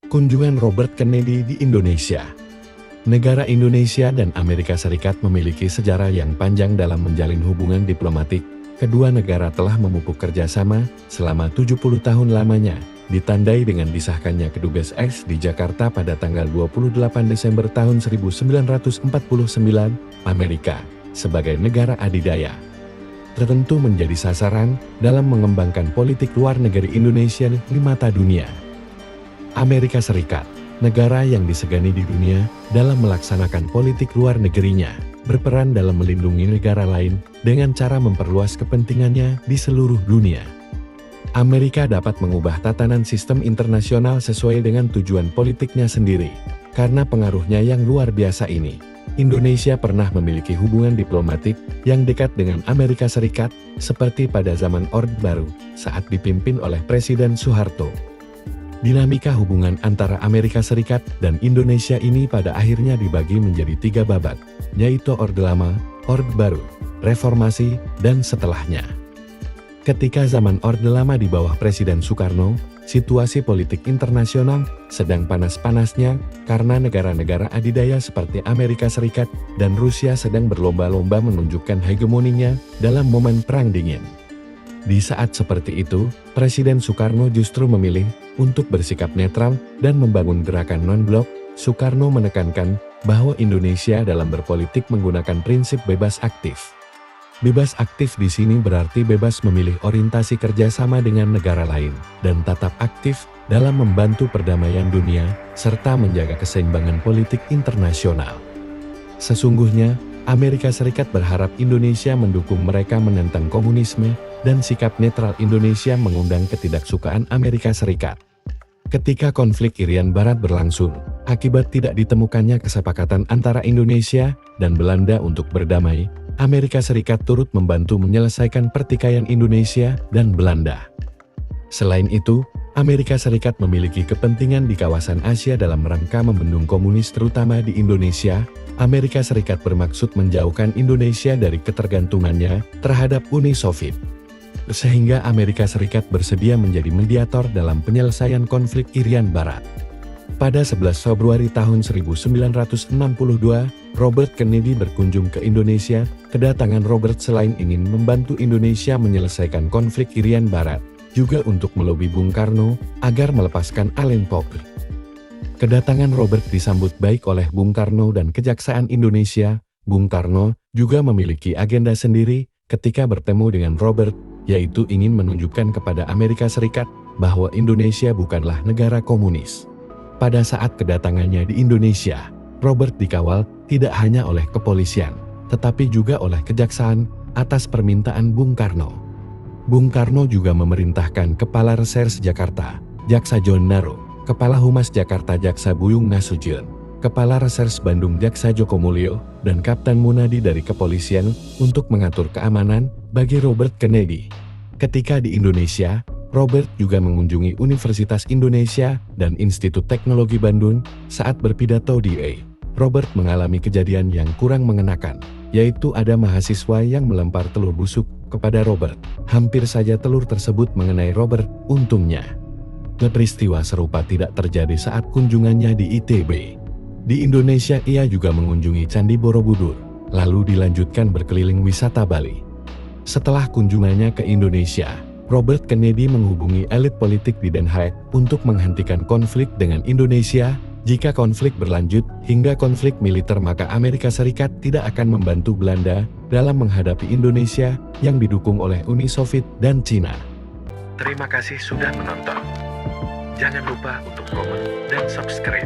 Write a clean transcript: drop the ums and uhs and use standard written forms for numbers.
Kunjungan Robert Kennedy di Indonesia. Negara Indonesia dan Amerika Serikat memiliki sejarah yang panjang dalam menjalin hubungan diplomatik. Kedua negara telah memupuk kerjasama selama 70 tahun lamanya, ditandai dengan disahkannya Kedubes X di Jakarta pada tanggal 28 Desember tahun 1949, Amerika, sebagai negara adidaya, tertentu menjadi sasaran dalam mengembangkan politik luar negeri Indonesia di mata dunia. Amerika Serikat, negara yang disegani di dunia dalam melaksanakan politik luar negerinya, berperan dalam melindungi negara lain dengan cara memperluas kepentingannya di seluruh dunia. Amerika dapat mengubah tatanan sistem internasional sesuai dengan tujuan politiknya sendiri. Karena pengaruhnya yang luar biasa ini, Indonesia pernah memiliki hubungan diplomatik yang dekat dengan Amerika Serikat, seperti pada zaman Orde Baru, saat dipimpin oleh Presiden Soeharto. Dinamika hubungan antara Amerika Serikat dan Indonesia ini pada akhirnya dibagi menjadi 3 babak, yaitu Orde Lama, Orde Baru, Reformasi, dan setelahnya. Ketika zaman Orde Lama di bawah Presiden Soekarno, situasi politik internasional sedang panas-panasnya karena negara-negara adidaya seperti Amerika Serikat dan Rusia sedang berlomba-lomba menunjukkan hegemoninya dalam momen Perang Dingin. Di saat seperti itu, Presiden Soekarno justru memilih untuk bersikap netral dan membangun gerakan non-blok. Soekarno menekankan bahwa Indonesia dalam berpolitik menggunakan prinsip bebas aktif. Bebas aktif di sini berarti bebas memilih orientasi kerjasama dengan negara lain, dan tetap aktif dalam membantu perdamaian dunia, serta menjaga keseimbangan politik internasional. Sesungguhnya, Amerika Serikat berharap Indonesia mendukung mereka menentang komunisme, dan sikap netral Indonesia mengundang ketidaksukaan Amerika Serikat. Ketika konflik Irian Barat berlangsung, akibat tidak ditemukannya kesepakatan antara Indonesia dan Belanda untuk berdamai, Amerika Serikat turut membantu menyelesaikan pertikaian Indonesia dan Belanda. Selain itu, Amerika Serikat memiliki kepentingan di kawasan Asia dalam rangka membendung komunis terutama di Indonesia. Amerika Serikat bermaksud menjauhkan Indonesia dari ketergantungannya terhadap Uni Soviet. Sehingga Amerika Serikat bersedia menjadi mediator dalam penyelesaian konflik Irian Barat. Pada 11 Februari tahun 1962, Robert Kennedy berkunjung ke Indonesia. Kedatangan Robert selain ingin membantu Indonesia menyelesaikan konflik Irian Barat, juga untuk melobi Bung Karno agar melepaskan Alen Pokr. Kedatangan Robert disambut baik oleh Bung Karno dan Kejaksaan Indonesia. Bung Karno juga memiliki agenda sendiri ketika bertemu dengan Robert, yaitu ingin menunjukkan kepada Amerika Serikat bahwa Indonesia bukanlah negara komunis. Pada saat kedatangannya di Indonesia, Robert dikawal tidak hanya oleh kepolisian, tetapi juga oleh kejaksaan atas permintaan Bung Karno. Bung Karno juga memerintahkan Kepala Reserse Jakarta, Jaksa John Naro, Kepala Humas Jakarta Jaksa Buyung Nasution, Kepala Reserse Bandung Jaksa Joko Mulyo, dan Kapten Munadi dari kepolisian untuk mengatur keamanan bagi Robert Kennedy. Ketika di Indonesia, Robert juga mengunjungi Universitas Indonesia dan Institut Teknologi Bandung. Saat berpidato di UA, Robert mengalami kejadian yang kurang mengenakan, yaitu ada mahasiswa yang melempar telur busuk kepada Robert. Hampir saja telur tersebut mengenai Robert, untungnya peristiwa serupa tidak terjadi saat kunjungannya di ITB. Di Indonesia ia juga mengunjungi Candi Borobudur, lalu dilanjutkan berkeliling wisata Bali. Setelah kunjungannya ke Indonesia, Robert Kennedy menghubungi elit politik di Den Haag untuk menghentikan konflik dengan Indonesia. Jika konflik berlanjut hingga konflik militer, maka Amerika Serikat tidak akan membantu Belanda dalam menghadapi Indonesia yang didukung oleh Uni Soviet dan Cina. Terima kasih sudah menonton. Jangan lupa untuk komen dan subscribe.